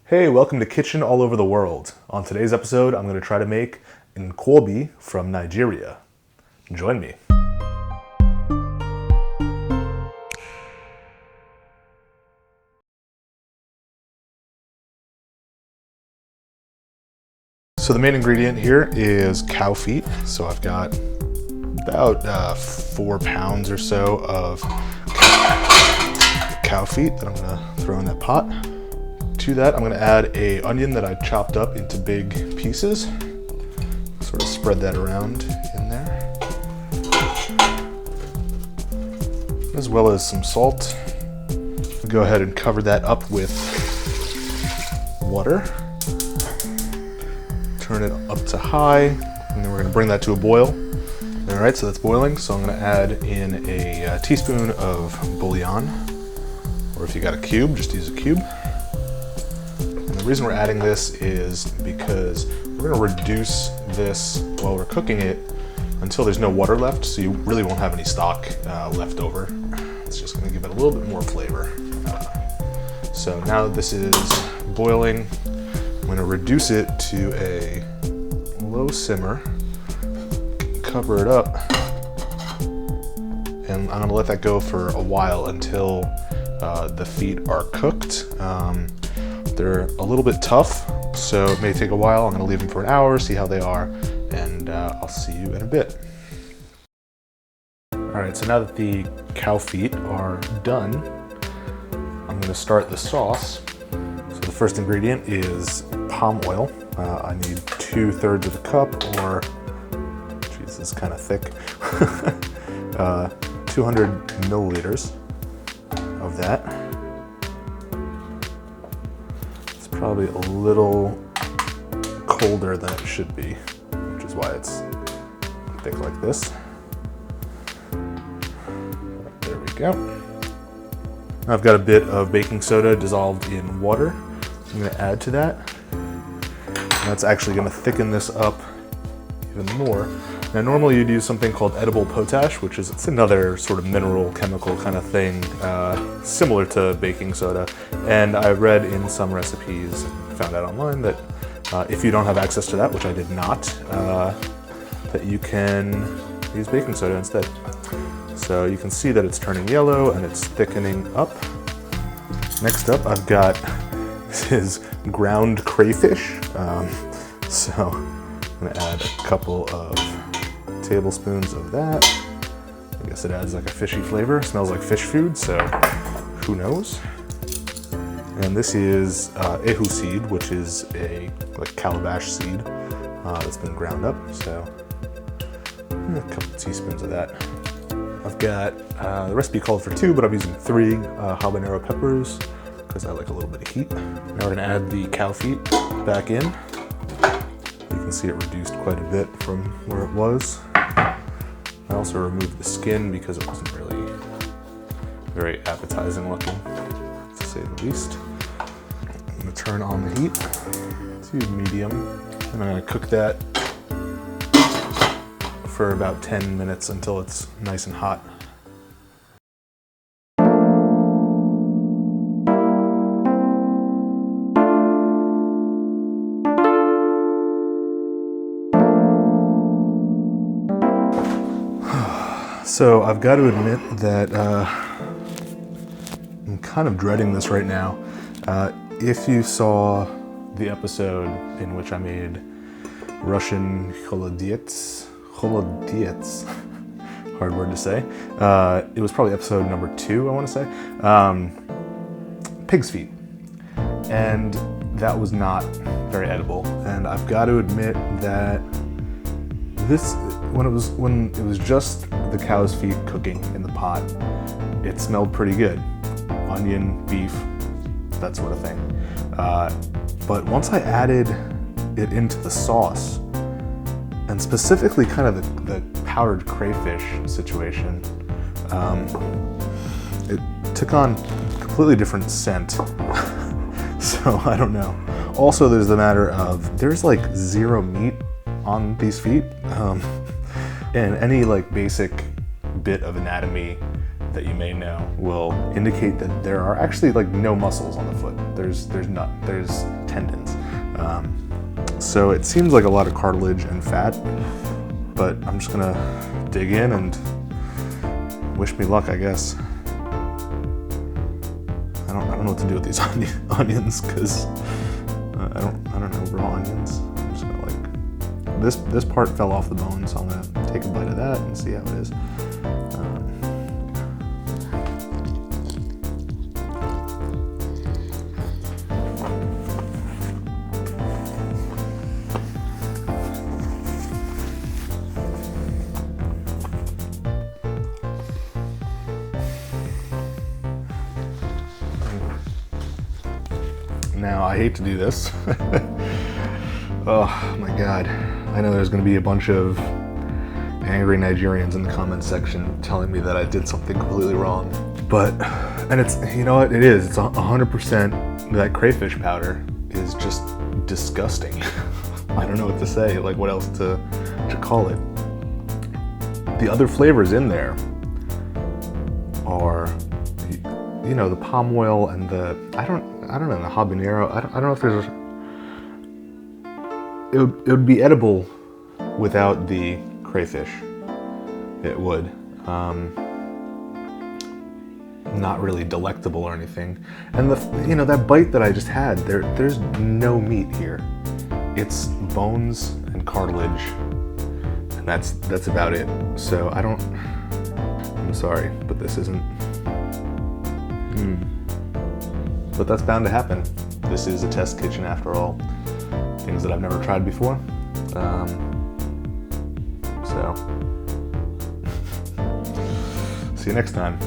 Hey, welcome to Kitchen All Over the World. On today's episode, I'm going to try to make Nkwobi from Nigeria. Join me. So the main ingredient here is cow feet. So I've got about 4 pounds or so of cow feet that I'm going to throw in that pot. To that, I'm going to add an onion that I chopped up into big pieces. Sort of spread that around in there. As well as some salt. Go ahead and cover that up with water. Turn it up to high, and then we're going to bring that to a boil. All right, so that's boiling, so I'm going to add in a teaspoon of bouillon, or if you got a cube, just use a cube. And the reason we're adding this is because we're going to reduce this while we're cooking it until there's no water left, so you really won't have any stock left over. It's just going to give it a little bit more flavor. So now that this is boiling, I'm going to reduce it to a low simmer, cover it up, and I'm going to let that go for a while until the feet are cooked. They're a little bit tough, so it may take a while. I'm going to leave them for an hour, see how they are, and I'll see you in a bit. All right, so now that the cow feet are done, I'm going to start the sauce. So the first ingredient is palm oil. I need 2/3 of a cup, or, geez, this is kind of thick, 200 milliliters of that. It's probably a little colder than it should be, which is why it's thick like this. There we go. I've got a bit of baking soda dissolved in water. I'm going to add to that. And that's actually going to thicken this up even more. Now normally you'd use something called edible potash, which is it's another sort of mineral chemical kind of thing, similar to baking soda. And I read in some recipes, found out online, that if you don't have access to that, which I did not, that you can use baking soda instead. So you can see that it's turning yellow and it's thickening up. Next up, I've got, this is ground crayfish. So I'm gonna add a couple of tablespoons of that. I guess it adds like a fishy flavor. It smells like fish food, so who knows? And this is ehu seed, which is a like calabash seed that's been ground up. So a couple teaspoons of that. I've got, the recipe called for 2, but I'm using 3 habanero peppers because I like a little bit of heat. Now we're gonna add the cow feet back in. You can see it reduced quite a bit from where it was. I also removed the skin because it wasn't really very appetizing looking, to say the least. I'm gonna turn on the heat to medium, and I'm gonna cook that for about 10 minutes until it's nice and hot. So I've got to admit that I'm kind of dreading this right now. If you saw the episode in which I made Russian holodets, hard word to say. It was probably episode number 2, I want to say. Pig's feet. And that was not very edible. And I've got to admit that this, when it was just the cow's feet cooking in the pot, it smelled pretty good. Onion, beef, that sort of thing. But once I added it into the sauce, and specifically kind of the powdered crayfish situation, it took on a completely different scent. So I don't know. Also, there's the matter of there's like 0 meat on these feet, and any like basic bit of anatomy that you may know will indicate that there are actually like no muscles on the foot. There's tendons. So it seems like a lot of cartilage and fat, but I'm just gonna dig in and wish me luck, I guess. I don't know what to do with these onions because I don't know raw onions. I'm just gonna like this part fell off the bone, so I'm gonna take a bite of that and see how it is. Now, I hate to do this. Oh my God. I know there's gonna be a bunch of angry Nigerians in the comments section telling me that I did something completely wrong. But, and it's, you know what, it is. It's 100% that crayfish powder is just disgusting. I don't know what to say, like what else to call it. The other flavors in there are, you know, the palm oil and the, I don't know, the habanero. I don't know if there's it would be edible without the crayfish. It would. Not really delectable or anything. And you know, that bite that I just had, there's no meat here. It's bones and cartilage, and that's about it. So I'm sorry, but this isn't. But that's bound to happen. This is a test kitchen after all. Things that I've never tried before. So, see you next time.